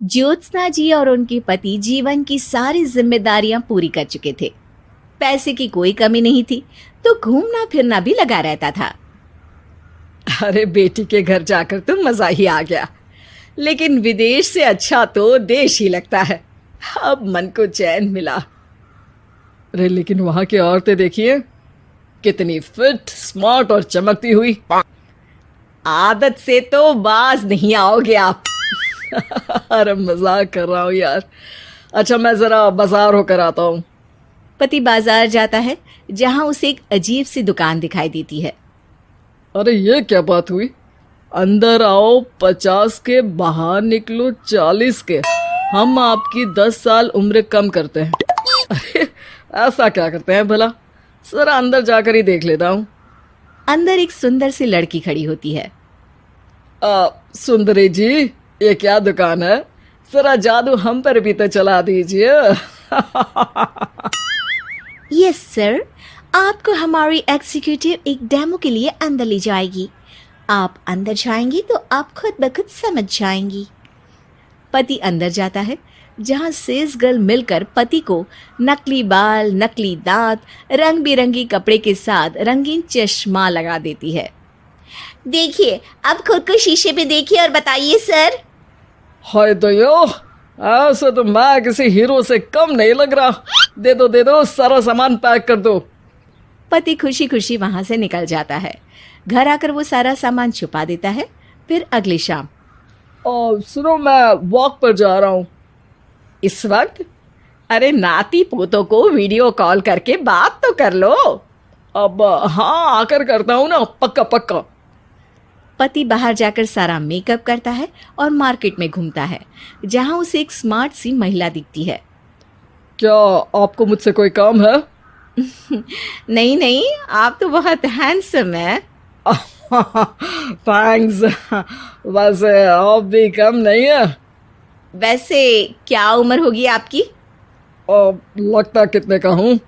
ज्योत्सना जी और उनके पति जीवन की सारी जिम्मेदारियां पूरी कर चुके थे। पैसे की कोई कमी नहीं थी, तो घूमना फिरना भी लगा रहता था। अरे बेटी के घर जाकर तो मजा ही आ गया, लेकिन विदेश से अच्छा तो देश ही लगता है। अब मन को चैन मिला। अरे लेकिन वहां की औरतें देखिए, कितनी फिट, स्मार्ट और चमकती हुई। आदत से तो बाज नहीं आओगे आप। अरे मजाक कर रहा हूँ यार। अच्छा मैं जरा बाजार होकर आता हूँ। पति बाजार जाता है, जहां उसे एक अजीब सी दुकान दिखाई देती है। अरे ये क्या बात हुई? अंदर आओ 50 के, बाहर निकलो 40 के। हम आपकी 10 साल उम्र कम करते हैं। अरे ऐसा क्या करते हैं भला? जरा अंदर जाकर ही देख लेता हूँ। अंदर एक सुंदर सी लड़की खड़ी होती है। सुंदरी जी, ये क्या दुकान है? जरा जादू हम पर भी तो चला दीजिए। यस सर, आपको हमारी एग्जीक्यूटिव एक डेमो के लिए अंदर ले जाएगी। आप अंदर जाएंगी तो आप खुद ब खुद समझ जाएंगी। पति अंदर जाता है, जहां सेल्स गर्ल मिलकर पति को नकली बाल, नकली दांत, रंग बिरंगी कपड़े के साथ रंगीन चश्मा लगा देती है। देखिए, अब खुद को शीशे पे देखिए और बताइए सर। हाय दयो, ऐसा तो मैं किसी हीरो से कम नहीं लग रहा। दे दो, सारा सामान पैक कर दो। पति खुशी खुशी वहां से निकल जाता है। घर आकर वो सारा सामान छुपा देता है। फिर अगली शाम। सुनो, मैं वॉक पर जा रहा हूँ। इस वक्त? अरे नाती पोतों को वीडियो कॉल करके बात तो कर लो। अब हाँ, आकर करता हूँ ना, पक्का पक्का। पति बाहर जाकर सारा मेकअप करता है और मार्केट में घूमता है, जहां उसे एक स्मार्ट सी महिला दिखती है। क्या आपको मुझसे कोई काम है? नहीं नहीं, आप तो बहुत हैंडसम हैं। थैंक्स। वैसे आप भी कम नहीं है। वैसे क्या उम्र होगी आपकी? लगता कितने का हूँ?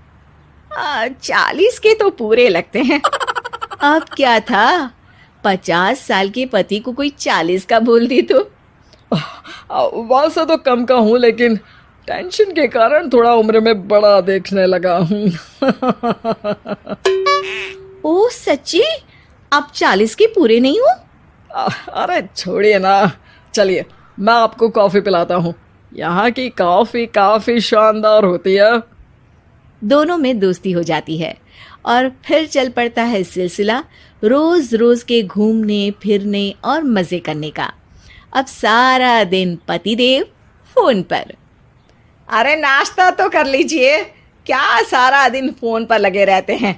40 के तो पूरे लगते हैं। अब क्या था, 50 साल के पति को कोई 40 का बोल दी तो। वैसे तो कम का हूँ, लेकिन टेंशन के कारण थोड़ा उम्र में बड़ा देखने लगा हूँ। ओह सच्ची? आप 40 के पूरे नहीं हो? अरे छोड़िए ना, चलिए मैं आपको कॉफ़ी पिलाता हूँ। यहाँ की कॉफ़ी काफ़ी शानदार होती है। दोनों में दोस्ती हो जाती है और फिर चल पड़ता है सिलसिला रोज रोज के घूमने फिरने और मजे करने का। अब सारा दिन पतिदेव फोन पर। अरे नाश्ता तो कर लीजिए, क्या सारा दिन फोन पर लगे रहते हैं?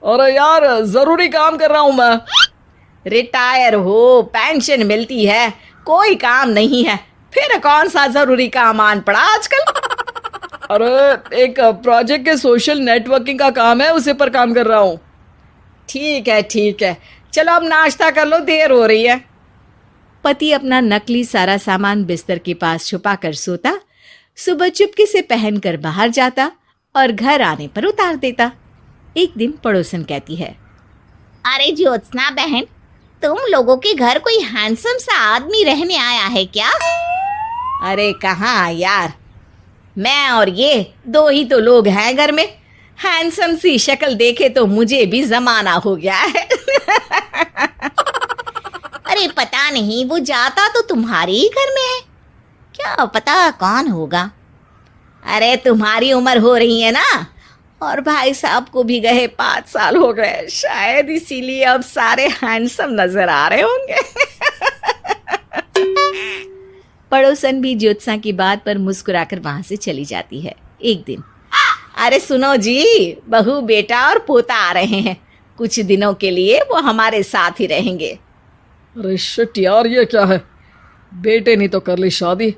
अरे यार, जरूरी काम कर रहा हूँ मैं। रिटायर हो, पेंशन मिलती है, कोई काम नहीं है, फिर कौन सा जरूरी काम आन पड़ा आजकल? अरे एक प्रोजेक्ट के सोशल नेटवर्किंग का काम है, उसी पर काम कर रहा हूँ। ठीक है, चलो अब नाश्ता कर लो, देर हो रही है। पति अपना नकली सारा सामान बिस्तर के पास छुपा कर सोता, सुबह चुपके से पहनकर बाहर जाता और घर आने पर उतार देता। एक दिन पड़ोसन कहती है, अरे ज्योत्सना बहन, तुम लोगों के घर कोई हैंडसम सा आदमी रहने आया है क्या? अरे कहाँ यार, मैं और ये दो ही तो लोग हैं घर में। हैंडसम सी शक्ल देखे तो मुझे भी जमाना हो गया है। अरे पता नहीं, वो जाता तो तुम्हारे ही घर में है, क्या पता कौन होगा। अरे तुम्हारी उम्र हो रही है ना, और भाई साहब को भी गए 5 साल हो गए, शायद इसीलिए अब सारे हैंडसम नजर आ रहे होंगे। पड़ोसन भी ज्योत्सना की बात पर मुस्कुराकर वहां से चली जाती है। एक दिन, अरे सुनो जी, बहू बेटा और पोता आ रहे हैं, कुछ दिनों के लिए वो हमारे साथ ही रहेंगे। अरे शिट यार, ये क्या है? बेटे ने तो कर ली शादी,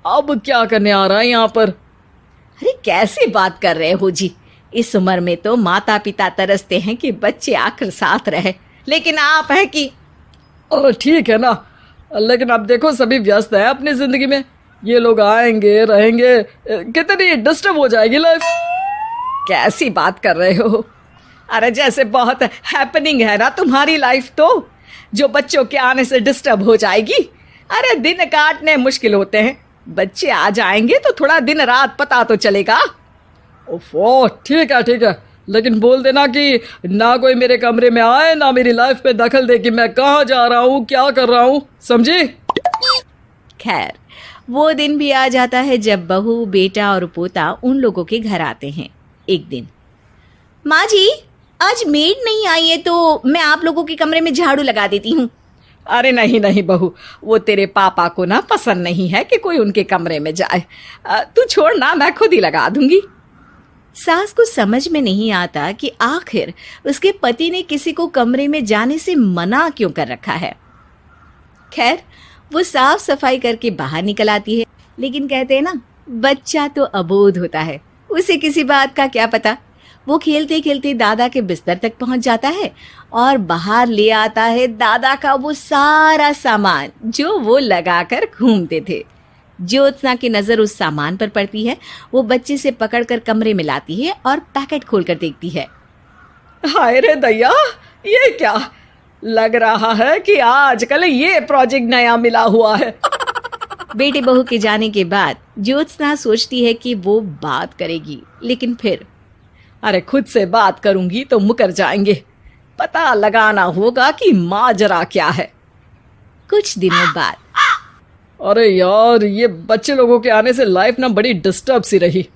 अब क्या करने आ रहा है यहाँ पर? अरे कैसी बात कर रहे हो जी, इस उम्र में तो माता पिता तरसते हैं कि बच्चे आकर साथ रहे, लेकिन आप है कि। अरे ठीक है ना, लेकिन अब देखो सभी व्यस्त हैं अपनी जिंदगी में। ये लोग आएंगे रहेंगे, कितनी डिस्टर्ब हो जाएगी लाइफ। कैसी बात कर रहे हो? अरे जैसे बहुत हैपनिंग है ना तुम्हारी लाइफ, तो जो बच्चों के आने से डिस्टर्ब हो जाएगी। अरे दिन काटने मुश्किल होते हैं, बच्चे आ जाएंगे तो थोड़ा दिन रात पता तो चलेगा। ओफो, ठीक है, लेकिन बोल देना कि ना कोई मेरे कमरे में आए, ना मेरी लाइफ पे दखल दे कि मैं कहाँ जा रहा हूँ, क्या कर रहा हूँ, समझी? खैर, वो दिन भी आ जाता है जब बहू, बेटा और पोता उन लोगों के घर आते हैं। एक दिन, माँ जी, आज मेड नहीं आई है तो मैं आप लोगों के कमरे में झाड़ू लगा देती हूँ। अरे नहीं बहू, वो तेरे पापा को ना पसंद नहीं है कि कोई उनके कमरे में जाए। तू छोड़ ना, मैं खुद ही लगा दूंगी। सास को समझ में नहीं आता कि आखिर उसके पति ने किसी को कमरे में जाने से मना क्यों कर रखा है। खैर, वो साफ सफाई करके बाहर निकल आती है, लेकिन कहते हैं ना, बच्चा तो अबोध होता है, उसे किसी बात का क्या पता। वो खेलते खेलते दादा के बिस्तर तक पहुंच जाता है और बाहर ले आता है दादा का वो सारा सामान जो वो लगाकर घूमते थे। ज्योत्सना की नजर उस सामान पर पड़ती है। वो बच्चे से पकड़कर कमरे में लाती है और पैकेट खोलकर देखती है। हाय रे दैया, ये क्या? लग रहा है कि आजकल ये प्रोजेक्ट नया मिला हुआ है। बेटे बहू के जाने के बाद ज्योत्सना सोचती है कि वो बात करेगी, लेकिन फिर अरे खुद से बात करूंगी तो मुकर जाएंगे। पता लगाना होगा कि माजरा क्या है। कुछ दिनों बाद, अरे यार, ये बच्चे लोगों के आने से लाइफ ना बड़ी डिस्टर्ब सी रही।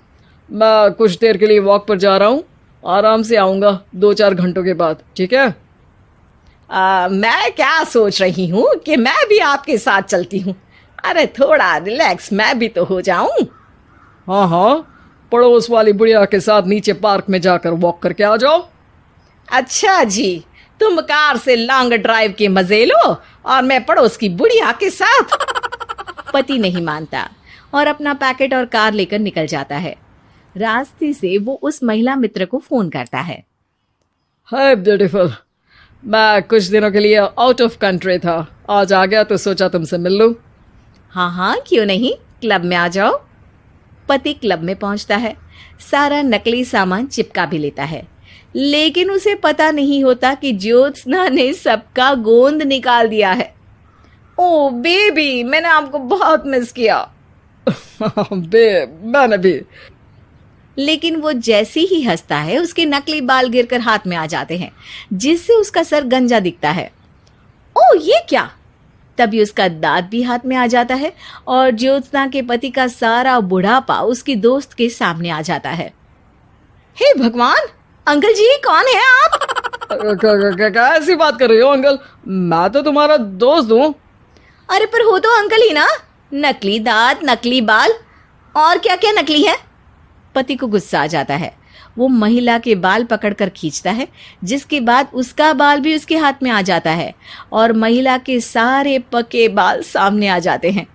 मैं कुछ देर के लिए वॉक पर जा रहा हूँ, आराम से आऊँगा 2-4 घंटों के बाद, ठीक है? मैं क्या सोच रही हूँ कि मैं भी आपके साथ चलती हूँ। अरे थोड़ा रिलैक्स मैं भी तो हो जाऊं। हाँ, पड़ोस वाली बुढ़िया के साथ नीचे पार्क में जाकर वॉक करके आ जाओ। अच्छा जी, तुम कार से लॉन्ग ड्राइव के मजे लो और मैं पड़ोस की बुढ़िया के साथ। पति नहीं मानता और अपना पैकेट और कार लेकर निकल जाता है। रास्ते से वो उस महिला मित्र को फोन करता है। हाय ब्यूटीफुल, मैं कुछ दिनों के लिए आउट ऑफ कंट्री था, आज आ गया तो सोचा तुमसे मिल लूं। हाँ, क्यों नहीं, क्लब में आ जाओ। पति क्लब में पहुंचता है, सारा नकली सामान चिपका भी लेता है, लेकिन उसे पता नहीं होता कि ज्योत्सना ने सबका गोंद निकाल दिया है। ओ बेबी, मैंने आपको बहुत मिस किया। मैंने भी। लेकिन वो जैसे ही हंसता है, उसके नकली बाल गिरकर हाथ में आ जाते हैं, जिससे उसका सर गंजा दिखता है। ओ ये क्या? तभी उसका दांत भी हाथ में आ जाता है और ज्योत्सना के पति का सारा बुढ़ापा उसकी दोस्त के सामने आ जाता है। हे भगवान, अंकल जी कौन है आप? क्या ऐसी बात कर रही हो अंकल? मैं तो तुम्हारा दोस्त हूँ। अरे पर हो तो अंकल ही ना। नकली दांत, नकली बाल और क्या क्या नकली है। पति को गुस्सा आ जाता है। वो महिला के बाल पकड़कर खींचता है, जिसके बाद उसका बाल भी उसके हाथ में आ जाता है और महिला के सारे पके बाल सामने आ जाते हैं।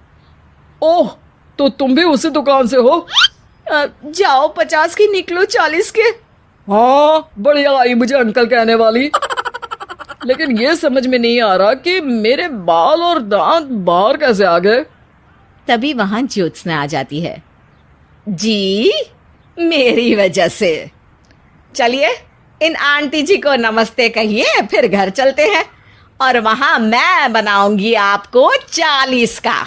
ओह, तो तुम भी उसी दुकान से हो? जाओ 50 की निकलो 40 के। हाँ, बढ़िया आई मुझे अंकल कहने वाली। लेकिन ये समझ में नहीं आ रहा कि मेरे बाल और दांत बाहर कैसे आ गए। तभी वहां ज्योत्सना आ जाती है। जी, मेरी वजह से। चलिए इन आंटी जी को नमस्ते कहिए, फिर घर चलते हैं और वहां मैं बनाऊंगी आपको 40 का।